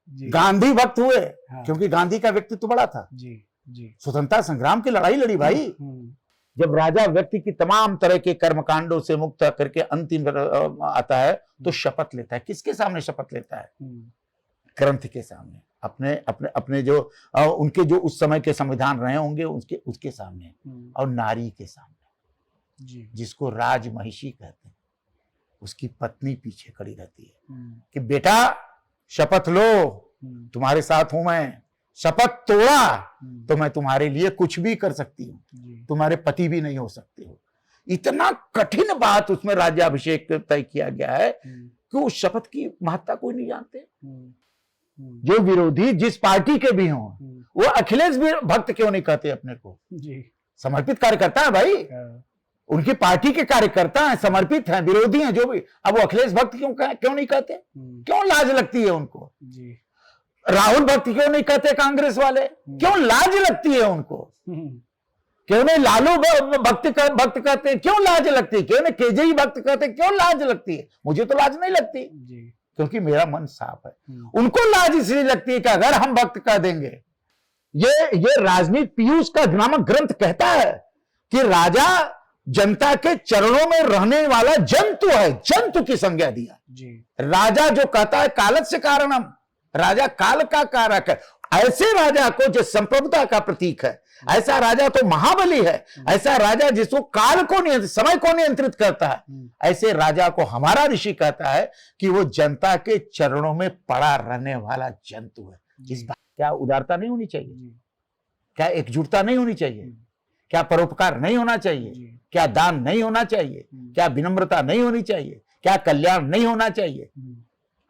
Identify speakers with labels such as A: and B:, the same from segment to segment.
A: गांधी भक्त हुए।
B: हाँ।
A: क्योंकि गांधी का व्यक्तित्व बड़ा था।
B: जी जी।
A: स्वतंत्रता संग्राम की लड़ाई लड़ी भाई। जब राजा व्यक्ति की तमाम तरह के कर्मकांडों से मुक्त करके अंतिम आता है तो शपथ लेता है। किसके सामने शपथ लेता है? ग्रंथ के सामने, अपने अपने अपने जो उनके जो उस समय के संविधान रहे होंगे उसके सामने, और नारी के सामने
B: जी।
A: जिसको राजमहिषी कहते हैं, उसकी पत्नी पीछे खड़ी रहती है कि बेटा शपथ लो, तुम्हारे साथ हूं मैं, शपथ तोड़ा तो मैं तुम्हारे लिए कुछ भी कर सकती हूँ, तुम्हारे पति भी नहीं हो सकते हो। इतना कठिन बात उसमें राज्याभिषेक तय किया गया है कि उस शपथ की महत्ता कोई नहीं जानते। जो विरोधी जिस पार्टी के भी हों, वो अखिलेश भी भक्त क्यों नहीं कहते अपने को? समर्पित कार्यकर्ता है भाई, उनकी पार्टी के कार्यकर्ता हैं, समर्पित हैं, विरोधी हैं जो भी। अब वो अखिलेश भक्त क्यों नहीं कहते? क्यों लाज लगती है उनको? राहुल भक्त क्यों नहीं कहते कांग्रेस वाले? क्यों लाज लगती है उनको? क्यों नहीं लालू भक्त कहते हैं? क्यों लाज लगती है? क्यों नहीं केजरी भक्त कहते हैं? क्यों लाज लगती है? मुझे तो लाज नहीं लगती, क्योंकि मेरा मन साफ है। उनको लाज इसलिए लगती है कि अगर हम भक्त कह देंगे, ये राजनीति पीयूष का नामक ग्रंथ कहता है कि राजा जनता के चरणों में रहने वाला जंतु है, जंतु की संज्ञा दिया जी। राजा जो कहता है कालस्य से कारणम, राजा काल का कारक है। ऐसे राजा को जो संप्रभुता का प्रतीक है, ऐसा राजा तो महाबली है, ऐसा राजा जिसको काल को नियंत्रित, समय को नियंत्रित करता है, ऐसे राजा को हमारा ऋषि कहता है कि वो जनता के चरणों में पड़ा रहने वाला जंतु है। इस बात क्या उदारता नहीं होनी चाहिए? क्या एकजुटता नहीं होनी चाहिए? क्या परोपकार नहीं होना चाहिए? क्या दान नहीं होना चाहिए? क्या विनम्रता नहीं होनी चाहिए? क्या कल्याण नहीं होना चाहिए?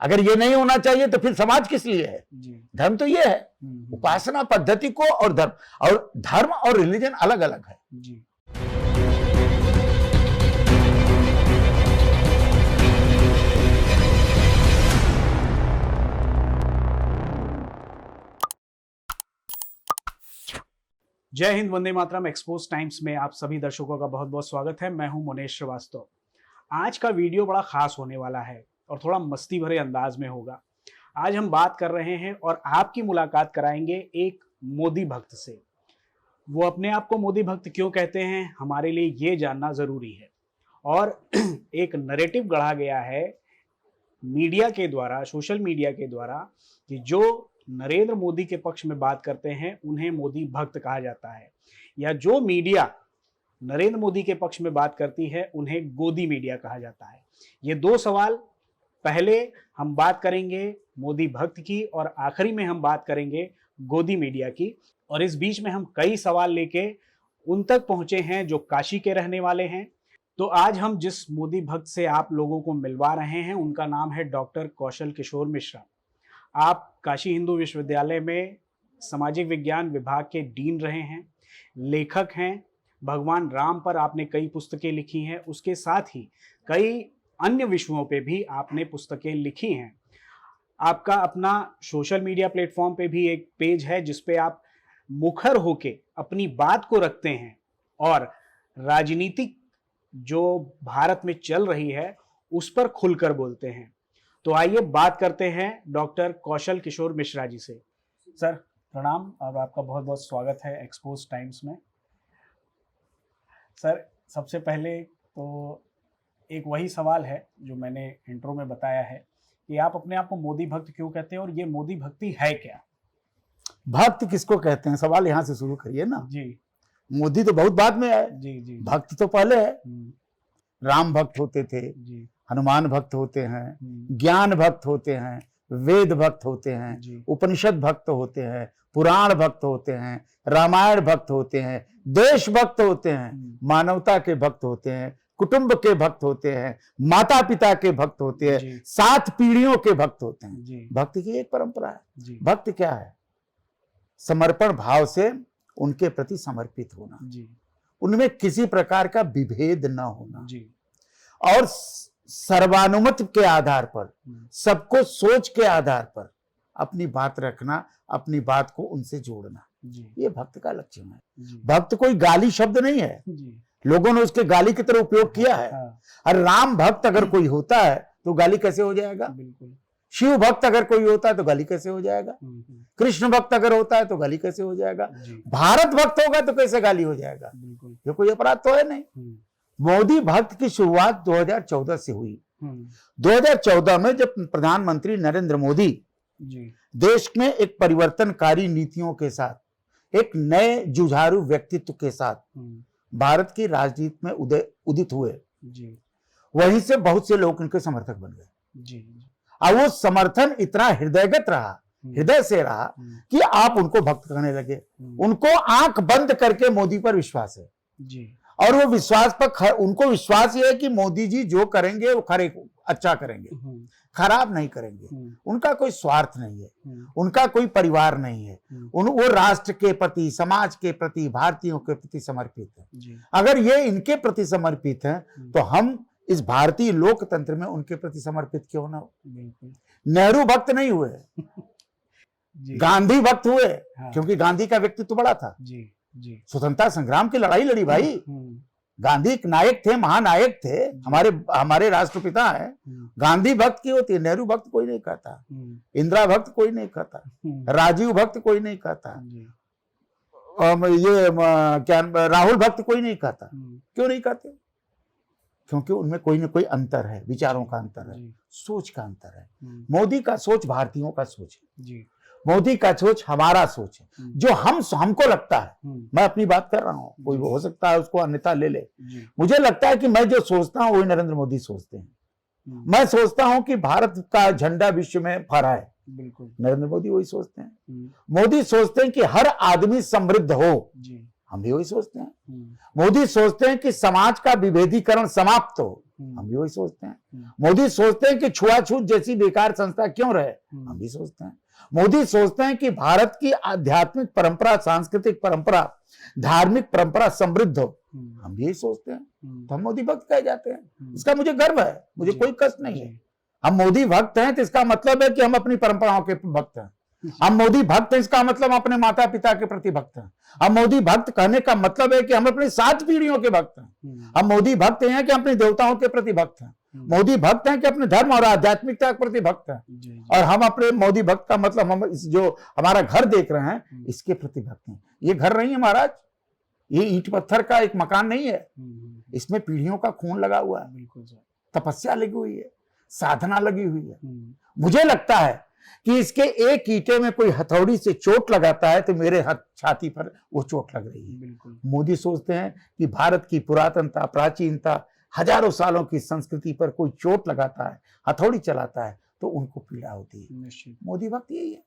A: अगर ये नहीं होना चाहिए तो फिर समाज किस लिए है? धर्म तो ये है, उपासना पद्धति को, और धर्म और रिलीजन अलग अलग है जी।
B: जय हिंद, वंदे मातरम। एक्सपोज टाइम्स में आप सभी दर्शकों का बहुत बहुत स्वागत है। मैं हूं मुनेश श्रीवास्तव। आज का वीडियो बड़ा खास होने वाला है और थोड़ा मस्ती भरे अंदाज में होगा। आज हम बात कर रहे हैं और आपकी मुलाकात कराएंगे एक मोदी भक्त से। वो अपने आप को मोदी भक्त क्यों कहते हैं, हमारे लिए ये जानना जरूरी है। और एक नैरेटिव गढ़ा गया है मीडिया के द्वारा, सोशल मीडिया के द्वारा, कि जो नरेंद्र मोदी के पक्ष में बात करते हैं उन्हें मोदी भक्त कहा जाता है, या जो मीडिया नरेंद्र मोदी के पक्ष में बात करती है उन्हें गोदी मीडिया कहा जाता है। ये दो सवाल, पहले हम बात करेंगे मोदी भक्त की और आखिरी में हम बात करेंगे गोदी मीडिया की। और इस बीच में हम कई सवाल लेके उन तक पहुंचे हैं जो काशी के रहने वाले हैं। तो आज हम जिस मोदी भक्त से आप लोगों को मिलवा रहे हैं उनका नाम है डॉक्टर कौशल किशोर मिश्रा। आप काशी हिंदू विश्वविद्यालय में सामाजिक विज्ञान विभाग के डीन रहे हैं, लेखक हैं। भगवान राम पर आपने कई पुस्तकें लिखी हैं, उसके साथ ही कई अन्य विषयों पे भी आपने पुस्तकें लिखी हैं। आपका अपना सोशल मीडिया प्लेटफॉर्म पे भी एक पेज है जिस पे आप मुखर होके अपनी बात को रखते हैं और राजनीतिक जो भारत में चल रही है उस पर खुलकर बोलते हैं। तो आइए बात करते हैं डॉक्टर कौशल किशोर मिश्रा जी से। सर प्रणाम और आपका बहुत बहुत स्वागत है एक्सपोज टाइम्स में। सर सबसे पहले तो एक वही सवाल है जो मैंने इंट्रो में बताया है कि आप अपने आप को मोदी भक्त क्यों कहते हैं और ये मोदी भक्ति है क्या?
A: भक्त किसको कहते हैं, सवाल यहाँ से शुरू करिए ना
B: जी।
A: मोदी तो बहुत बाद में है
B: जी जी।
A: भक्त तो पहले है। राम भक्त होते थे
B: जी,
A: हनुमान भक्त होते हैं, ज्ञान भक्त होते हैं, वेद भक्त होते हैं, उपनिषद भक्त होते हैं, पुराण भक्त होते हैं, रामायण भक्त होते हैं, देश भक्त होते हैं, मानवता के भक्त होते हैं, कुटुंब के भक्त होते हैं, माता पिता के भक्त होते हैं, 7 पीढ़ियों के भक्त होते हैं। भक्ति की एक परंपरा है। भक्त क्या है? समर्पण भाव से उनके प्रति समर्पित होना, उनमें किसी प्रकार का विभेद न होना और सर्वानुमत के आधार पर, सबको सोच के आधार पर अपनी बात रखना, अपनी बात को उनसे जोड़ना, ये भक्त का लक्षण है। भक्त कोई गाली शब्द नहीं है, लोगों ने उसके गाली की तरह उपयोग किया है। और राम भक्त अगर कोई होता है तो गाली कैसे हो जाएगा?
B: बिल्कुल।
A: शिव भक्त अगर कोई होता है तो गाली कैसे हो जाएगा? कृष्ण भक्त अगर होता है तो गाली कैसे हो जाएगा? भारत भक्त होगा तो कैसे गाली हो जाएगा?
B: बिल्कुल।
A: ये कोई अपराध तो है नहीं। मोदी भक्त की शुरुआत 2014 से हुई। 2014 में जब प्रधानमंत्री नरेंद्र मोदी देश में एक परिवर्तनकारी नीतियों के साथ, एक नए जुझारू व्यक्तित्व के साथ भारत की राजनीति में उदित हुए, वहीं से बहुत से लोग उनके समर्थक बन गए। और वो समर्थन इतना हृदयगत रहा, हृदय से रहा कि आप उनको भक्त करने लगे। उनको आंख बंद करके मोदी पर विश्वास है
B: जी।
A: और वो विश्वास पर उनको विश्वास ये है कि मोदी जी जो करेंगे वो अच्छा करेंगे, खराब नहीं करेंगे। उनका कोई स्वार्थ नहीं है, उनका कोई परिवार नहीं है, वो राष्ट्र के प्रति, समाज के प्रति, भारतीयों के प्रति समर्पित है। अगर ये इनके प्रति समर्पित है तो हम इस भारतीय लोकतंत्र में उनके प्रति समर्पित क्यों ना हो? नेहरू भक्त नहीं हुए, गांधी भक्त हुए। हाँ। क्योंकि गांधी का व्यक्तित्व बड़ा था जी। स्वतंत्रता संग्राम की लड़ाई लड़ी भाई। गांधी एक नायक थे, महानायक थे, हमारे राष्ट्रपिता हैं। गांधी भक्त की होती है, नेहरू भक्त कोई नहीं कहता, इंदिरा भक्त कोई नहीं कहता, राजीव भक्त कोई नहीं कहता, ये क्या राहुल भक्त कोई नहीं कहता। क्यों नहीं कहते? क्योंकि उनमें कोई ना कोई अंतर है, विचारों का अंतर है, सोच का अंतर है। मोदी का सोच भारतीयों का सोच है, मोदी का सोच हमारा सोच है, जो हमको लगता है। मैं अपनी बात कर रहा हूँ, कोई हो सकता है उसको अन्यथा ले ले। मुझे लगता है कि मैं जो सोचता हूँ वही नरेंद्र मोदी सोचते हैं। मैं सोचता हूँ कि भारत का झंडा विश्व में फहराए, बिल्कुल नरेंद्र मोदी वही सोचते हैं। मोदी सोचते हैं कि हर आदमी समृद्ध हो, हम भी वही सोचते हैं। मोदी सोचते हैं कि समाज का विभेदीकरण समाप्त हो, हम भी वही सोचते हैं। मोदी सोचते हैं कि छुआछूत जैसी बेकार संस्था क्यों रहे, हम भी सोचते हैं। मोदी सोचते हैं कि भारत की आध्यात्मिक परंपरा, सांस्कृतिक परंपरा, धार्मिक परंपरा समृद्ध हो, हम भी यही सोचते हैं। तो हम मोदी भक्त कहे जाते हैं। इसका मुझे गर्व है, मुझे कोई कष्ट नहीं है। हम मोदी भक्त हैं तो इसका मतलब है कि हम अपनी परंपराओं के भक्त हैं। हम मोदी भक्त हैं इसका मतलब हम अपने माता पिता के प्रति भक्त हैं। हम मोदी भक्त कहने का मतलब है कि हम अपनी 7 पीढ़ियों के भक्त हैं। हम मोदी भक्त हैं कि अपने देवताओं के प्रति भक्त हैं। मोदी भक्त हैं कि अपने धर्म और आध्यात्मिकता के प्रति भक्त हैं। और हम अपने मोदी भक्त का मतलब हम जो हमारा घर देख रहे हैं इसके प्रति भक्त हैं। ये घर नहीं है महाराज, ये ईंट पत्थर का एक मकान नहीं है, इसमें पीढ़ियों का खून लगा हुआ है, तपस्या लगी हुई है, साधना लगी हुई है। मुझे लगता है कि इसके एक ईंटे में कोई हथौड़ी से चोट लगाता है तो मेरे छाती पर वो चोट लग रही है। मोदी सोचते हैं कि भारत की पुरातनता, प्राचीनता, हजारों सालों की संस्कृति पर कोई चोट लगाता है, हथौड़ी चलाता है तो उनको पीड़ा होती है। मोदी भक्त यही है।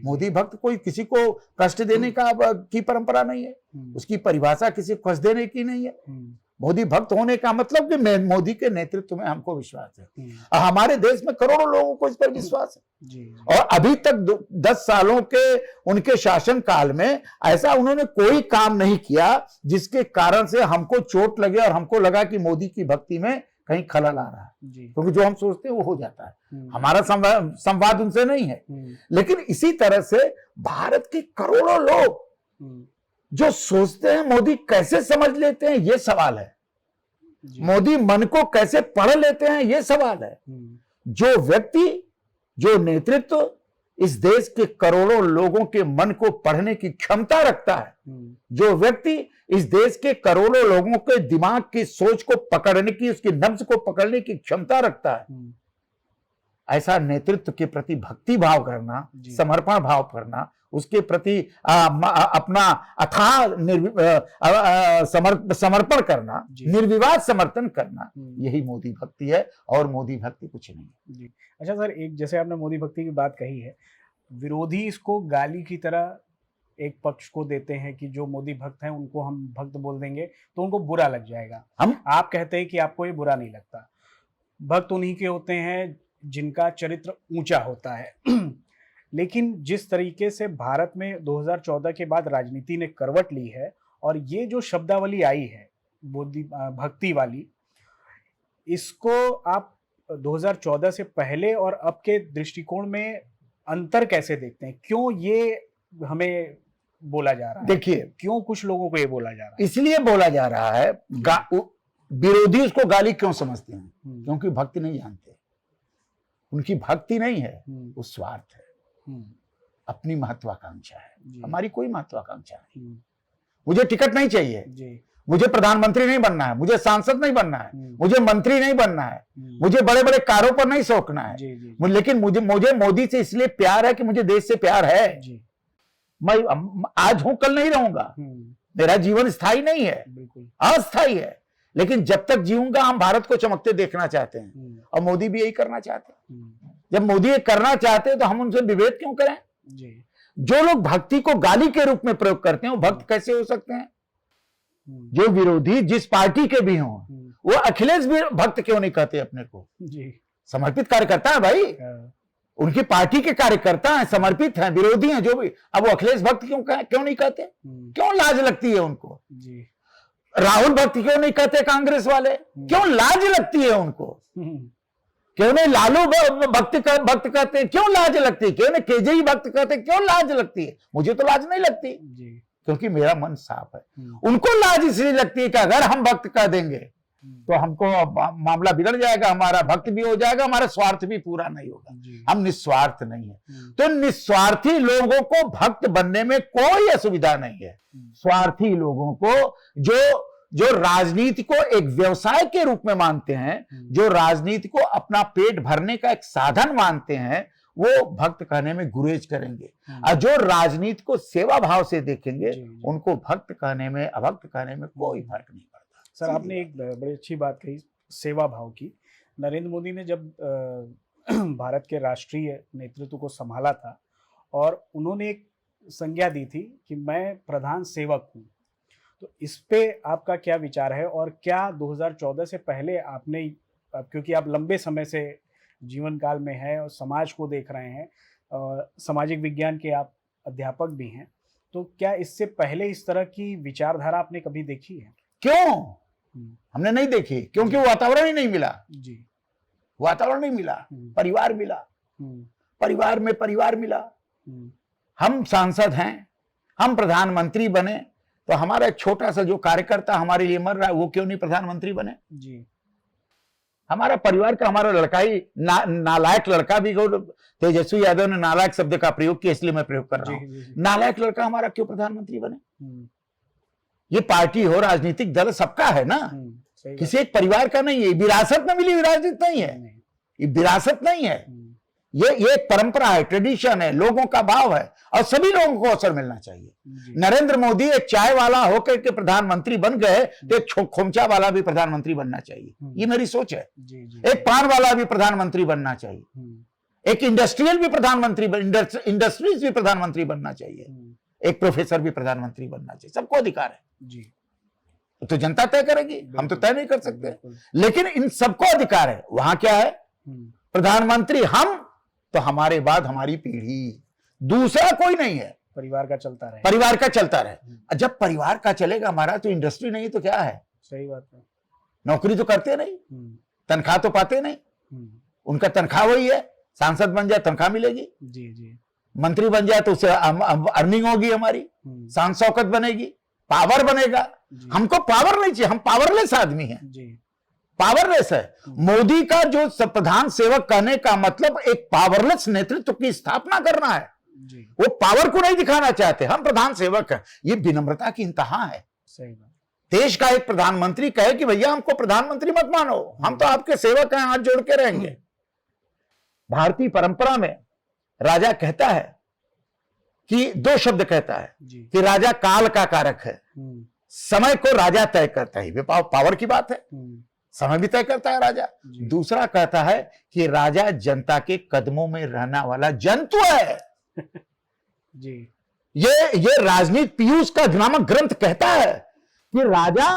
A: मोदी भक्त कोई किसी को कष्ट देने की परंपरा नहीं है, उसकी परिभाषा किसी को कष्ट देने की नहीं है। मोदी भक्त होने का मतलब कि मोदी के नेतृत्व में हमको विश्वास है और हमारे देश में करोड़ों लोगों को इस पर विश्वास है। और अभी तक 10 सालों के उनके शासन काल में ऐसा उन्होंने कोई काम नहीं किया जिसके कारण से हमको चोट लगे और हमको लगा कि मोदी की भक्ति में कहीं खलल आ रहा है। क्योंकि जो हम सोचते हैं वो हो जाता है। हमारा संवाद उनसे नहीं है। लेकिन इसी तरह से भारत के करोड़ों लोग जो सोचते हैं मोदी कैसे समझ लेते हैं, ये सवाल है। मोदी मन को कैसे पढ़ लेते हैं, ये सवाल है। जो व्यक्ति, जो नेतृत्व इस देश के करोड़ों लोगों के मन को पढ़ने की क्षमता रखता है, जो व्यक्ति इस देश के करोड़ों लोगों के दिमाग की सोच को पकड़ने की, उसकी नब्ज को पकड़ने की क्षमता रखता है, ऐसा नेतृत्व के प्रति भक्ति भाव करना, समर्पण भाव करना, उसके प्रति अपना अथाह समर्पण करना, निर्विवाद समर्थन करना, यही मोदी भक्ति है और मोदी भक्ति कुछ नहीं है।
B: अच्छा सर, एक जैसे आपने मोदी भक्ति की बात कही है, विरोधी इसको गाली की तरह एक पक्ष को देते हैं कि जो मोदी भक्त हैं उनको हम भक्त बोल देंगे तो उनको बुरा लग जाएगा। आप कहते हैं कि आपको ये बुरा नहीं लगता। भक्त उन्हीं के होते हैं जिनका चरित्र ऊंचा होता है। लेकिन जिस तरीके से भारत में 2014 के बाद राजनीति ने करवट ली है और ये जो शब्दावली आई है मोदी भक्ति वाली, इसको आप 2014 से पहले और अब के दृष्टिकोण में अंतर कैसे देखते हैं? क्यों ये हमें बोला जा रहा है?
A: देखिए,
B: क्यों कुछ लोगों को ये बोला जा रहा है?
A: इसलिए बोला जा रहा है, विरोधी उसको गाली क्यों समझते हैं? क्योंकि भक्ति नहीं जानते। उनकी भक्ति नहीं है, वो स्वार्थ है,
B: हम्म,
A: अपनी महत्वाकांक्षा है।
B: जी,
A: हमारी कोई महत्वाकांक्षा नहीं।
B: हम्म,
A: मुझे टिकट नहीं चाहिए,
B: जी,
A: मुझे प्रधानमंत्री नहीं बनना है, मुझे सांसद नहीं बनना है, मुझे मंत्री नहीं बनना है, मुझे बड़े बड़े कारों पर नहीं सोचना है,
B: जी, जी,
A: लेकिन मुझे मुझे मोदी से इसलिए प्यार है कि मुझे देश से प्यार है।
B: जी,
A: मैं आज हूं, कल नहीं रहूंगा। मेरा जीवन स्थायी नहीं है,
B: बिल्कुल,
A: अस्थायी है, लेकिन जब तक जीऊंगा हम भारत को चमकते देखना चाहते हैं, और मोदी भी यही करना चाहते हैं। जब मोदी ये करना चाहते हैं तो हम उनसे विभेद क्यों करें?
B: जी,
A: जो लोग भक्ति को गाली के रूप में प्रयोग करते हैं वो भक्त कैसे हो सकते हैं? जो विरोधी जिस पार्टी के भी हों, वो अखिलेश भी भक्त क्यों नहीं कहते अपने को?
B: जी,
A: समर्पित कार्यकर्ता है भाई, उनकी पार्टी के कार्यकर्ता हैं, समर्पित हैं, विरोधी हैं जो भी। अब वो अखिलेश भक्त क्यों नहीं कहते? क्यों लाज लगती है उनको?
B: जी,
A: राहुल भक्त क्यों नहीं कहते कांग्रेस वाले? क्यों लाज लगती है उनको? क्यों नहीं लालू भक्त कहते हैं? क्यों लाज लगती है? क्यों नहीं केजरी भक्त कहते हैं? क्यों लाज लगती है? मुझे तो लाज नहीं लगती, क्योंकि मेरा मन साफ है। उनको लाज इसलिए लगती है कि अगर हम भक्त कह देंगे तो हमको मामला बिगड़ जाएगा, हमारा भक्त भी हो जाएगा, हमारा स्वार्थ भी पूरा नहीं होगा। हम निस्वार्थ नहीं है। तो निस्वार्थी लोगों को भक्त बनने में कोई असुविधा नहीं है। स्वार्थी लोगों को जो राजनीति को एक व्यवसाय के रूप में मानते हैं, जो राजनीति को अपना पेट भरने का एक साधन मानते हैं, वो भक्त कहने में गुरेज करेंगे। और जो राजनीति को सेवा भाव से देखेंगे, उनको भक्त कहने में अभक्त कहने में कोई फर्क नहीं पड़ता।
B: सर, आपने एक बड़ी अच्छी बात कही सेवा भाव की। नरेंद्र मोदी ने जब भारत के राष्ट्रीय नेतृत्व को संभाला था और उन्होंने एक संज्ञा दी थी कि मैं प्रधान सेवक हूँ, तो इस पे आपका क्या विचार है? और क्या 2014 से पहले आपने, क्योंकि आप लंबे समय से जीवन काल में हैं और समाज को देख रहे हैं, सामाजिक विज्ञान के आप अध्यापक भी हैं, तो क्या इससे पहले इस तरह की विचारधारा आपने कभी देखी है?
A: क्यों हमने नहीं देखी? क्योंकि वातावरण ही नहीं मिला
B: जी,
A: वातावरण नहीं मिला, परिवार मिला, परिवार में परिवार मिला। हम सांसद हैं, हम प्रधानमंत्री बने, तो हमारा एक छोटा सा जो कार्यकर्ता हमारे लिए मर रहा है, वो क्यों नहीं प्रधानमंत्री बने?
B: जी,
A: हमारा परिवार का, हमारा लड़का ही नालायक लड़का भी, तेजस्वी यादव ने नालायक शब्द का प्रयोग किया, इसलिए मैं प्रयोग कर रहा हूं। नालायक लड़का हमारा क्यों प्रधानमंत्री बने? ये पार्टी हो, राजनीतिक दल सबका है ना, किसी एक परिवार का नहीं है। विरासत में मिली राजनीति नहीं है, ये विरासत नहीं है, ये एक परंपरा है, ट्रेडिशन है, लोगों का भाव है, और सभी लोगों को अवसर मिलना चाहिए। नरेंद्र मोदी एक चाय वाला होकर के प्रधानमंत्री बन गए, तो एक खोमचा वाला भी प्रधानमंत्री बनना चाहिए, ये मेरी सोच है। एक पान वाला भी प्रधानमंत्री बनना चाहिए, एक इंडस्ट्रियल भी प्रधानमंत्री, इंडस्ट्रीज भी प्रधानमंत्री बनना चाहिए, एक प्रोफेसर भी प्रधानमंत्री बनना चाहिए। सबको अधिकार है जी, तो जनता तय करेगी, हम तो तय नहीं कर सकते, लेकिन इन सबको अधिकार है। वहां क्या है? प्रधानमंत्री हम, तो हमारे बाद हमारी पीढ़ी, दूसरा कोई नहीं है।
B: परिवार का चलता रहे,
A: परिवार का चलता रहे। जब परिवार का चलेगा हमारा, तो इंडस्ट्री नहीं तो क्या है?
B: सही बात है।
A: नौकरी तो करते नहीं, तनख्वाह तो पाते नहीं, उनका तनख्वाह वही है। सांसद बन जाए तनख्वाह मिलेगी, जी जी, मंत्री बन जाए तो उसे अर्निंग होगी, हमारी शान शौकत बनेगी, पावर बनेगा। हमको पावर नहीं चाहिए, हम पावरलेस आदमी हैं जी, पावरलेस है। मोदी का जो प्रधान सेवक कहने का मतलब एक पावरलेस नेतृत्व की स्थापना करना है जी। वो पावर को नहीं दिखाना चाहते, हम प्रधान सेवक हैं, ये विनम्रता की इंतहा है। सही बात। देश का एक प्रधानमंत्री कहे कि भैया हमको प्रधानमंत्री मत मानो, हम तो आपके सेवक हैं, हाथ जोड़ के रहेंगे। भारतीय परंपरा में राजा कहता है कि दो शब्द कहता है कि राजा काल का कारक है, समय को राजा तय करता है, पावर की बात है, समय भी तय करता है राजा। दूसरा कहता है कि राजा जनता के कदमों में रहने वाला जंतु है जी। ये राजनीति पीयूष का नामक ग्रंथ कहता है कि राजा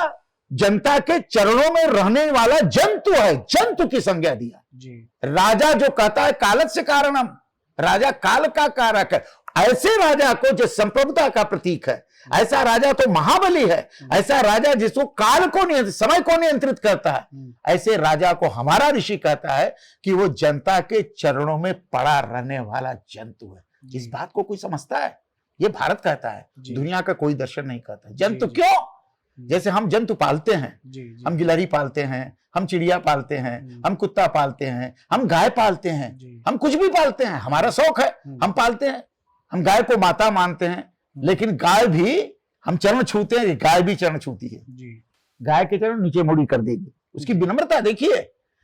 A: जनता के चरणों में रहने वाला जंतु है, जंतु की संज्ञा दिया जी। राजा जो कहता है कालत से कारणम, राजा काल का कारक है। ऐसे राजा को जो संप्रभुता का प्रतीक है, ऐसा राजा तो महाबली है, ऐसा राजा जिसको काल को नियंत्रित, समय को नियंत्रित करता है, ऐसे राजा को हमारा ऋषि कहता है कि वो जनता के चरणों में पड़ा रहने वाला जंतु है। इस बात को कोई समझता है? ये भारत कहता है, दुनिया का कोई दर्शन नहीं कहता। जंतु क्यों? जैसे हम जंतु पालते हैं,
B: जी जी
A: हम गिलहरी पालते हैं, हम चिड़िया पालते हैं,
B: हम्म।
A: हम कुत्ता पालते हैं, हम गाय पालते हैं,
B: जी
A: हम कुछ भी पालते हैं, हमारा शौक है, हम पालते हैं। हम गाय को माता मानते हैं, लेकिन गाय भी, हम चरण छूते हैं, गाय भी चरण छूती है।
B: जी
A: गाय के चरण नीचे मुड़ी कर देगी, उसकी विनम्रता देखिए।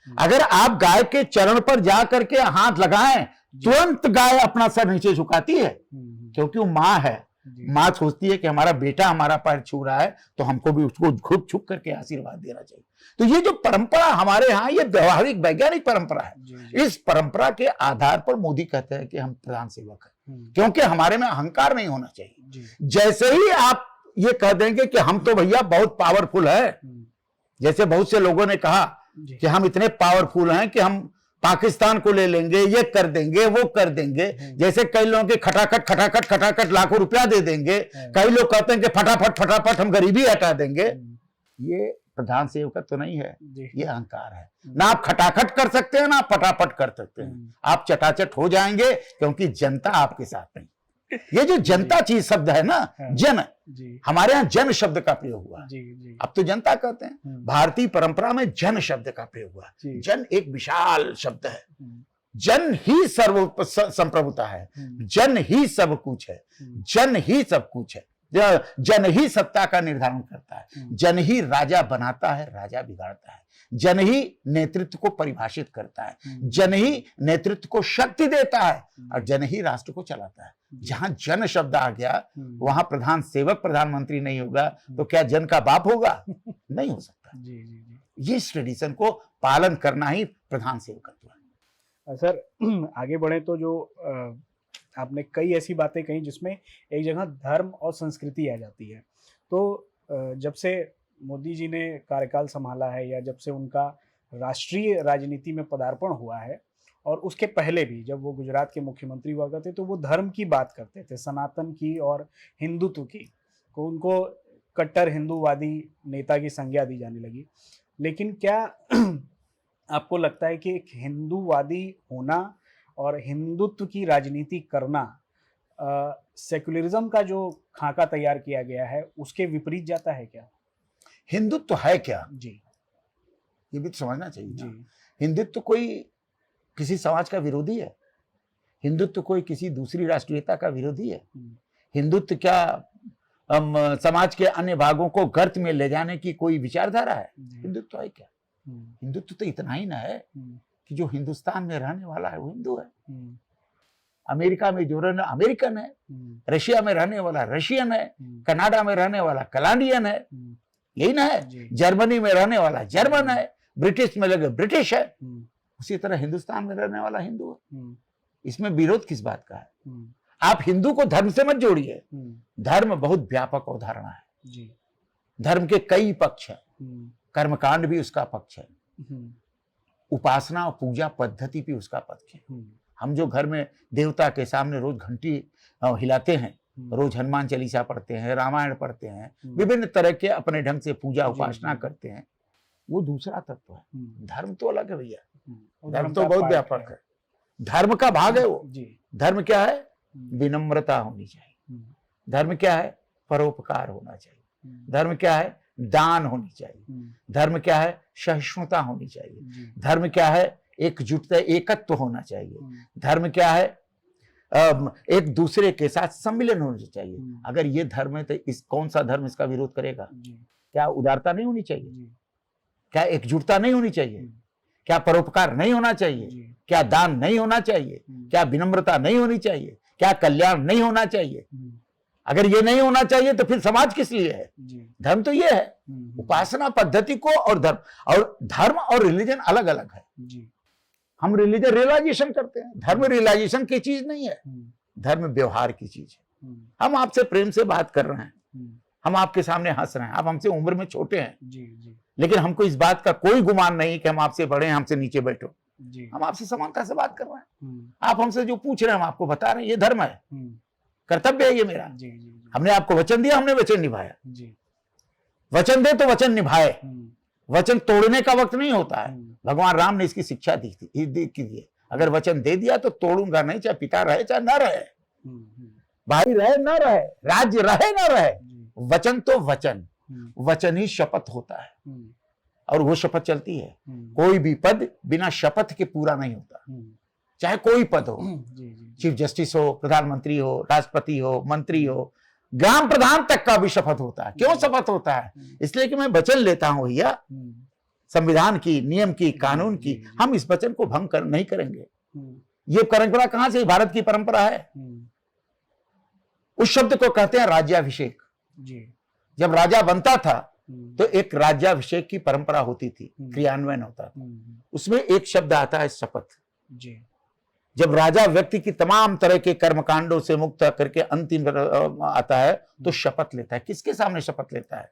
A: अगर आप गाय के चरण पर जा करके हाथ लगाएं, तुरंत गाय अपना सर नीचे झुकाती है, क्योंकि वो माँ है। माँ सोचती है कि हमारा बेटा हमारा पैर छू रहा है, तो हमको भी उसको खूब छुप करके आशीर्वाद देना चाहिए। तो ये जो परंपरा हमारे यहाँ, ये व्यवहारिक वैज्ञानिक परंपरा है। इस परंपरा के आधार पर मोदी कहते हैं कि हम प्रधान सेवक हैं, क्योंकि हमारे में अहंकार नहीं होना चाहिए। जैसे ही आप ये कह देंगे कि हम तो भैया बहुत पावरफुल है, जैसे बहुत से लोगों ने कहा कि हम इतने पावरफुल हैं कि हम पाकिस्तान को ले लेंगे, ये कर देंगे, वो कर देंगे। जैसे कई लोगों के खटाखट लाखों रुपया दे देंगे। कई लोग कहते हैं कि फटाफट हम गरीबी हटा देंगे। ये प्रधान सेवक तो नहीं है, ये अहंकार है। ना आप खटाखट कर सकते हैं, ना आप फटाफट कर सकते हैं। आप चटाचट हो जाएंगे, क्योंकि जनता आपके साथ नहीं। ये जो जनता चीज शब्द है ना, जन, हमारे यहाँ जन शब्द का प्रयोग हुआ। अब तो जनता कहते हैं, भारतीय परंपरा में जन शब्द का प्रयोग हुआ। जन एक विशाल शब्द है। जन ही सर्व संप्रभुता है, जन ही सब कुछ है, जन ही सब कुछ है। जन ही सत्ता का निर्धारण करता है, जन ही राजा बनाता है, राजा बिगाड़ता है, जन ही नेतृत्व को परिभाषित करता है, जन ही नेतृत्व को शक्ति देता है, और जन ही राष्ट्र को चलाता है। जहां जन शब्द आ गया, वहां प्रधान सेवक प्रधानमंत्री नहीं होगा, तो क्या जन का बाप होगा? नहीं हो सकता। ये इस ट्रेडिशन को पालन करना ही प्रधान सेवकत्व है।
B: सर आगे बढ़े तो जो आपने कई ऐसी बातें कही जिसमें एक जगह धर्म और संस्कृति आ जाती है। तो जब से मोदी जी ने कार्यकाल संभाला है, या जब से उनका राष्ट्रीय राजनीति में पदार्पण हुआ है, और उसके पहले भी जब वो गुजरात के मुख्यमंत्री हुआ करते, तो वो धर्म की बात करते थे, सनातन की और हिंदुत्व की, को उनको कट्टर हिंदूवादी नेता की संज्ञा दी जाने लगी। लेकिन क्या आपको लगता है कि एक हिंदूवादी होना और हिंदुत्व की राजनीति करना सेक्युलरिज्म का जो खाका तैयार किया गया है, उसके विपरीत जाता है क्या?
A: हिंदुत्व है क्या?
B: जी,
A: ये भी तो समझना चाहिए जी। हिंदुत्व कोई किसी समाज का विरोधी है? हिंदुत्व कोई किसी दूसरी राष्ट्रीयता का विरोधी है? हिंदुत्व क्या समाज के अन्य भागों को गर्त में ले जाने की कोई विचारधारा है? हिंदुत्व है क्या? हिंदुत्व तो इतना ही ना है कि जो हिंदुस्तान में रहने वाला है वो हिंदू है, अमेरिका में जो रहने अमेरिकन है, रशिया में रहने वाला रशियन है, कनाडा में रहने वाला कनाडियन है, यही ना है। जर्मनी में रहने वाला जर्मन है, ब्रिटिश में लगे ब्रिटिश है। उसी तरह हिंदुस्तान में रहने वाला हिंदू है। इसमें विरोध किस बात का है? आप हिंदू को धर्म से मत जोड़िए। धर्म बहुत व्यापक अवधारणा है। धर्म के कई पक्ष हैं, कर्मकांड भी उसका पक्ष है, उपासना और पूजा पद्धति भी उसका पक्ष है। हम जो घर में देवता के सामने रोज घंटी हिलाते हैं, रोज हनुमान चालीसा पढ़ते हैं, रामायण पढ़ते हैं, विभिन्न तरह के अपने ढंग से पूजा उपासना करते हैं, वो दूसरा तत्व है। धर्म तो अलग है भैया, धर्म तो बहुत व्यापक है। धर्म का भाग है वो। धर्म क्या है? विनम्रता होनी चाहिए। धर्म क्या है? परोपकार होना चाहिए। धर्म क्या है? दान होनी चाहिए। धर्म क्या है? सहिष्णुता होनी चाहिए। धर्म क्या है? एकजुटता, एकत्व होना चाहिए। धर्म क्या है? एक दूसरे के साथ सम्मिलन होना चाहिए। अगर ये धर्म है तो इस कौन सा धर्म इसका विरोध करेगा? क्या उदारता नहीं होनी चाहिए? क्या एकजुटता नहीं होनी चाहिए? क्या परोपकार नहीं होना चाहिए? क्या दान नहीं होना चाहिए? क्या विनम्रता नहीं होनी चाहिए? क्या कल्याण नहीं होना चाहिए? अगर ये नहीं होना चाहिए तो फिर समाज किस लिए है? धर्म तो ये है। उपासना पद्धति को और धर्म और रिलीजन अलग अलग है। हम रिलीजन रियलाइजेशन करते हैं, धर्म रियलाइजेशन की चीज नहीं है, धर्म व्यवहार की चीज है। हम आपसे प्रेम से बात कर रहे हैं, हम आपके सामने हंस रहे हैं, आप हमसे उम्र में छोटे हैं, लेकिन हमको इस बात का कोई गुमान नहीं कि हम आपसे बड़े हैं, हमसे नीचे बैठो। हम आपसे समानता से बात कर रहे हैं। आप हमसे जो पूछ रहे हैं हम आपको बता रहे हैं, ये धर्म है, कर्तव्य है ये मेरा। हमने आपको वचन दिया, हमने वचन निभाया। वचन दे तो वचन निभाए। वचन तोड़ने का वक्त नहीं होता है। भगवान राम ने इसकी शिक्षा दी थी। अगर वचन दे दिया तो तोड़ूंगा नहीं, चाहे पिता रहे चाहे न रहे, भाई रहे न रहे, राज्य रहे न रहे। वचन तो वचन, वचन ही शपथ होता है और वो शपथ चलती है। कोई भी पद बिना शपथ के पूरा नहीं होता, चाहे कोई पद हो, चीफ जस्टिस हो, प्रधानमंत्री हो, राष्ट्रपति हो, मंत्री हो, ग्राम प्रधान तक का भी शपथ होता है। क्यों शपथ होता है? इसलिए कि मैं वचन लेता हूं भैया, संविधान की, नियम की, कानून की, हम इस वचन को भंग नहीं करेंगे। ये परंपरा कहां से? भारत की परंपरा है। उस शब्द को कहते हैं राज्याभिषेक। जब राजा बनता था तो एक राज्याभिषेक की परंपरा होती थी, क्रियान्वयन होता था, उसमें एक शब्द आता है शपथ। जब राजा व्यक्ति की तमाम तरह के कर्मकांडों से मुक्त करके अंतिम आता है तो शपथ लेता है। किसके सामने शपथ लेता है?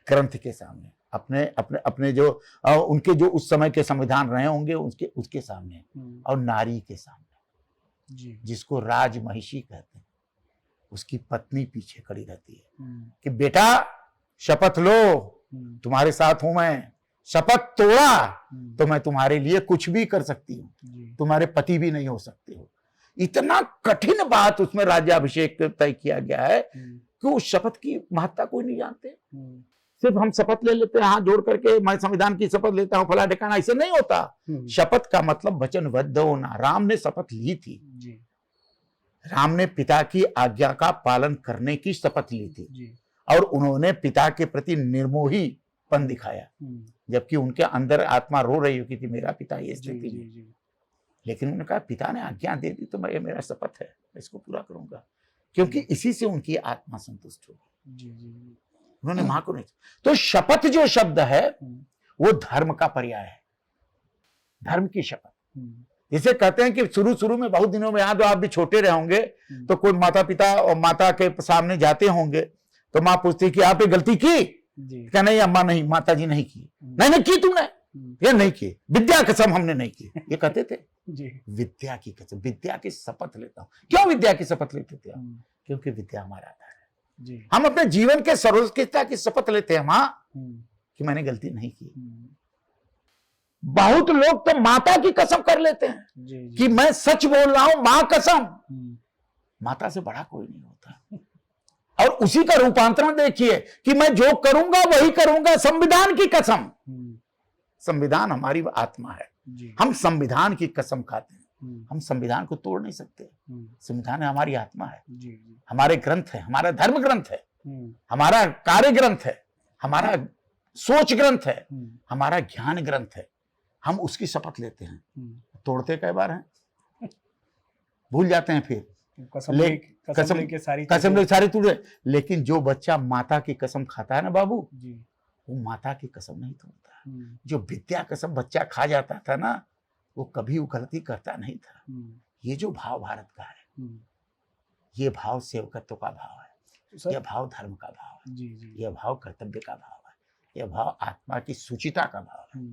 A: ग्रंथ के सामने, अपने अपने अपने जो उनके जो उस समय के संविधान रहे होंगे उसके सामने, और नारी के सामने, जिसको राजमहिषी कहते हैं। उसकी पत्नी पीछे खड़ी रहती है कि बेटा शपथ लो, तुम्हारे साथ हूं मैं, शपथ तोड़ा तो मैं तुम्हारे लिए कुछ भी कर सकती हूँ, तुम्हारे पति भी नहीं हो सकते हो। इतना कठिन बात उसमें राज्याभिषेक तय किया गया है कि उस शपथ की महत्ता कोई नहीं जानते। सिर्फ हम शपथ ले लेते हैं हाथ जोड़ करके, मैं संविधान की शपथ लेता हूं, फला ठिकाना, ऐसे नहीं होता। शपथ का मतलब वचनबद्ध होना। राम ने शपथ ली थी, राम ने पिता की आज्ञा का पालन करने की शपथ ली थी, और उन्होंने पिता के प्रति निर्मोहीपन दिखाया, जबकि उनके अंदर आत्मा रो रही होती थी, मेरा पिता ये स्थिति में। लेकिन उन्होंने कहा पिता ने आज्ञा दे दी तो मैं, मेरा शपथ है, इसको पूरा करूंगा, क्योंकि इसी से उनकी आत्मा संतुष्ट होगी। उन्होंने मां को नहीं। तो शपथ जो शब्द है वो धर्म का पर्याय है, धर्म की शपथ। जिसे कहते हैं कि शुरू शुरू में बहुत दिनों में, यहां तो आप भी छोटे रहे होंगे, तो कोई माता पिता और माता के सामने जाते होंगे तो माँ पूछती कि आप ये गलती की? क्या नहीं अम्मा नहीं, माता जी नहीं की। नहीं की तुमने? ये नहीं की, विद्या कसम हमने नहीं की, ये कहते थे। विद्या की कसम, विद्या की शपथ लेता हूं। क्यों विद्या की शपथ लेते थे? क्योंकि विद्या हमारा आधार है। हम अपने जीवन के सर्वोत्कृष्टता की शपथ लेते हैं मां कि मैंने गलती नहीं की। बहुत लोग तो माता की कसम कर लेते हैं कि मैं सच बोल रहा हूं, मां कसम। माता से बड़ा कोई नहीं होता। और उसी का रूपांतरण देखिए कि मैं जो करूंगा वही करूंगा, संविधान की कसम। संविधान हमारी आत्मा है, हम संविधान की कसम खाते हैं, हम संविधान को तोड़ नहीं सकते। संविधान हमारी आत्मा है, हमारे ग्रंथ है, हमारा धर्म ग्रंथ है, हमारा कार्य ग्रंथ है, हमारा सोच ग्रंथ है, हमारा ज्ञान ग्रंथ है। हम उसकी शपथ लेते हैं, तोड़ते कई बार हैं, भूल जाते हैं, फिर कसम लेके सारी तोड़े। लेकिन जो बच्चा माता की कसम खाता है ना बाबू, वो माता की कसम नहीं तोड़ता। जो विद्या कसम बच्चा खा जाता था ना, वो कभी वो गलती करता नहीं था। ये जो भाव भारत का है, ये भाव सेवकत्व का भाव है, यह भाव धर्म का भाव है, यह भाव कर्तव्य का भाव है, यह भाव आत्मा की सुचिता का भाव है।